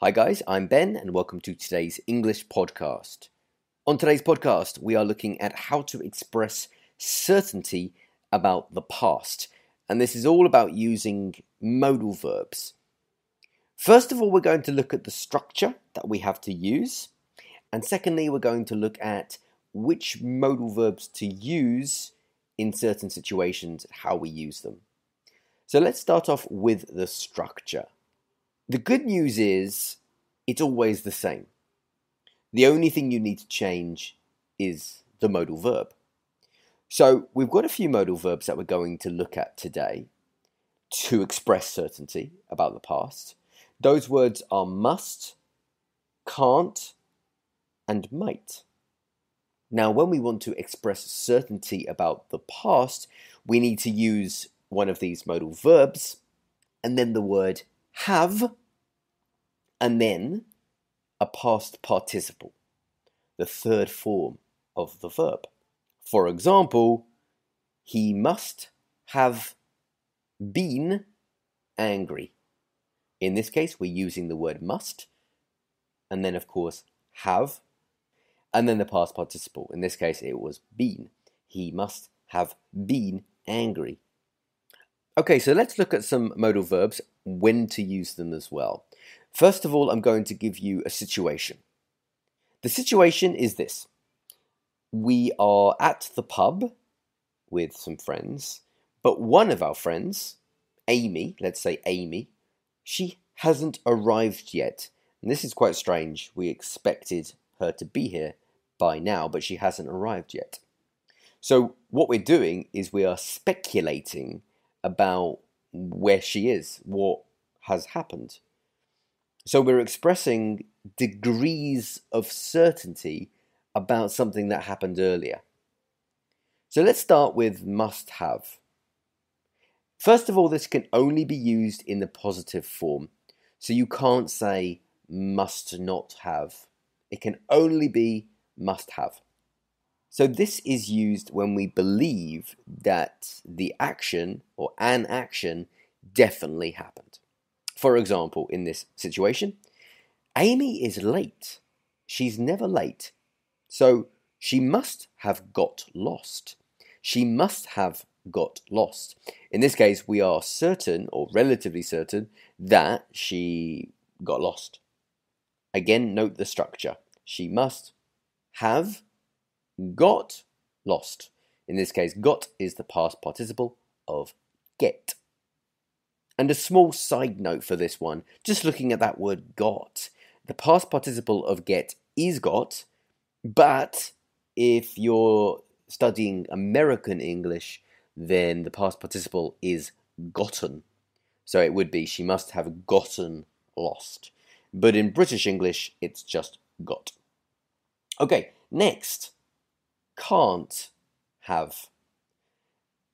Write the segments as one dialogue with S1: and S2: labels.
S1: Hi guys, I'm Ben and welcome to today's English podcast. On today's podcast, we are looking at how to express certainty about the past. And this is all about using modal verbs. First of all, we're going to look at the structure that we have to use. And secondly, we're going to look at which modal verbs to use in certain situations, how we use them. So let's start off with the structure. The good news is it's always the same. The only thing you need to change is the modal verb. So we've got a few modal verbs that we're going to look at today to express certainty about the past. Those words are must, can't, and might. Now, when we want to express certainty about the past, we need to use one of these modal verbs, and then the word have, and then a past participle, the third form of the verb. For example, he must have been angry. In this case, we're using the word must, and then of course have, and then the past participle. In this case, it was been. He must have been angry. Okay, so let's look at some modal verbs, when to use them as well. First of all, I'm going to give you a situation. The situation is this. We are at the pub with some friends, but one of our friends, Amy, let's say Amy, she hasn't arrived yet. And this is quite strange. We expected her to be here by now, but she hasn't arrived yet. So what we're doing is we are speculating about where she is, what has happened. So we're expressing degrees of certainty about something that happened earlier. So let's start with must have. First of all, this can only be used in the positive form. So you can't say must not have. It can only be must have. So this is used when we believe that the action or an action definitely happened. For example, in this situation, Amy is late. She's never late. So she must have got lost. She must have got lost. In this case, we are certain or relatively certain that she got lost. Again, note the structure. She must have got lost. In this case, got is the past participle of get. And a small side note for this one, just looking at that word got, the past participle of get is got, but if you're studying American English, then the past participle is gotten. So it would be she must have gotten lost. But in British English, it's just got. Okay, next, can't have.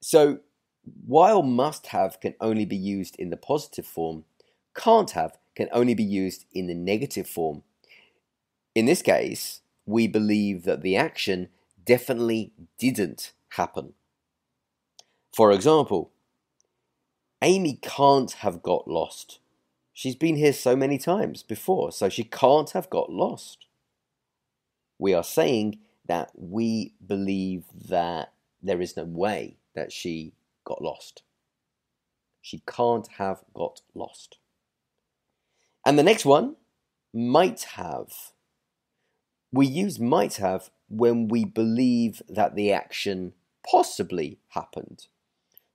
S1: So while must have can only be used in the positive form, can't have can only be used in the negative form. In this case, we believe that the action definitely didn't happen. For example, Amy can't have got lost. She's been here so many times before, so she can't have got lost. We are saying that we believe that there is no way that she got lost. She can't have got lost. And the next one, might have. We use might have when we believe that the action possibly happened.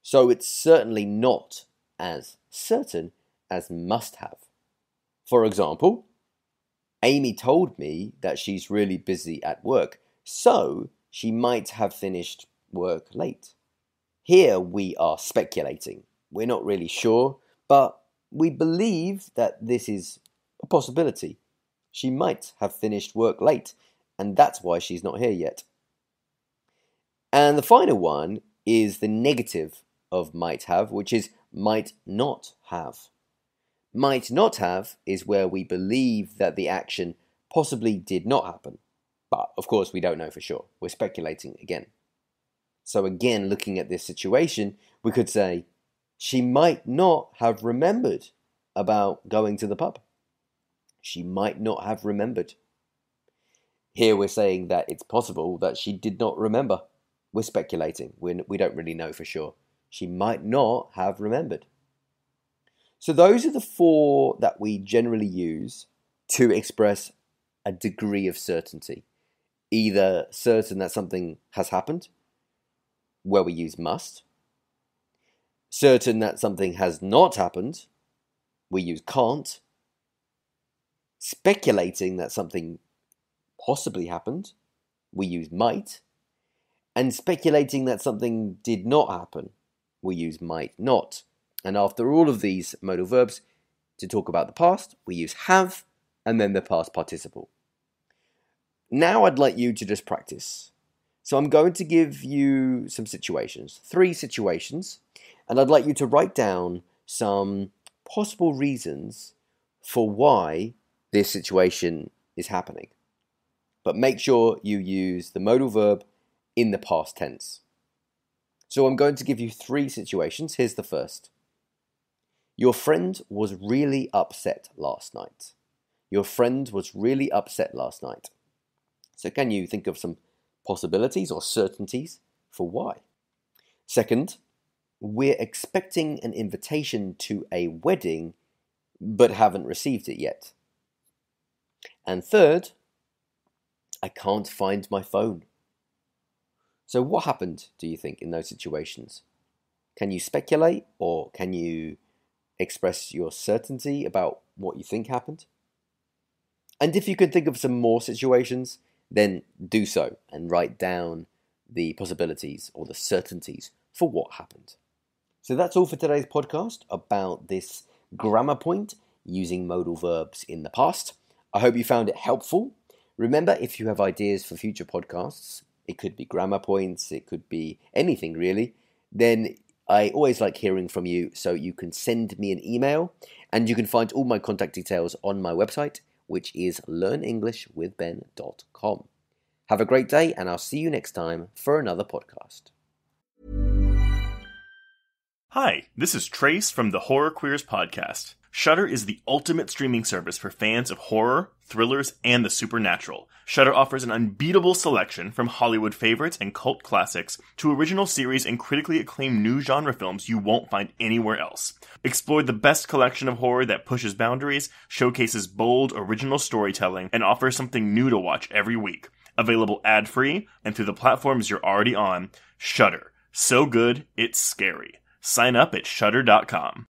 S1: So it's certainly not as certain as must have. For example, Amy told me that she's really busy at work, so she might have finished work late. Here we are speculating. We're not really sure, but we believe that this is a possibility. She might have finished work late, and that's why she's not here yet. And the final one is the negative of might have, which is might not have. Might not have is where we believe that the action possibly did not happen. But of course we don't know for sure. We're speculating again. So again, looking at this situation, we could say, she might not have remembered about going to the pub. she might not have remembered. Here we're saying that it's possible that she did not remember. We're speculating. We don't really know for sure. She might not have remembered. So those are the four that we generally use to express a degree of certainty. Either certain that something has happened, where we use must. Certain that something has not happened, we use can't. Speculating that something possibly happened, we use might. And speculating that something did not happen, we use might not. And after all of these modal verbs, to talk about the past, we use have and then the past participle. Now I'd like you to just practice. So I'm going to give you some situations, 3 situations, and I'd like you to write down some possible reasons for why this situation is happening. But make sure you use the modal verb in the past tense. So I'm going to give you 3 situations. Here's the first. Your friend was really upset last night. Your friend was really upset last night. So can you think of some possibilities or certainties for why? Second, we're expecting an invitation to a wedding, but haven't received it yet. And third, I can't find my phone. So what happened, do you think, in those situations? Can you speculate or can you express your certainty about what you think happened? And if you can think of some more situations, then do so and write down the possibilities or the certainties for what happened. So that's all for today's podcast about this grammar point using modal verbs in the past. I hope you found it helpful. Remember, if you have ideas for future podcasts, it could be grammar points, it could be anything really, then I always like hearing from you, so you can send me an email and you can find all my contact details on my website, which is learnenglishwithben.com. Have a great day and I'll see you next time for another podcast.
S2: Hi, this is Trace from the Horror Queers podcast. Shudder is the ultimate streaming service for fans of horror, thrillers, and the supernatural. Shudder offers an unbeatable selection from Hollywood favorites and cult classics to original series and critically acclaimed new genre films you won't find anywhere else. Explore the best collection of horror that pushes boundaries, showcases bold, original storytelling, and offers something new to watch every week. Available ad-free and through the platforms you're already on. Shudder. So good, it's scary. Sign up at Shudder.com.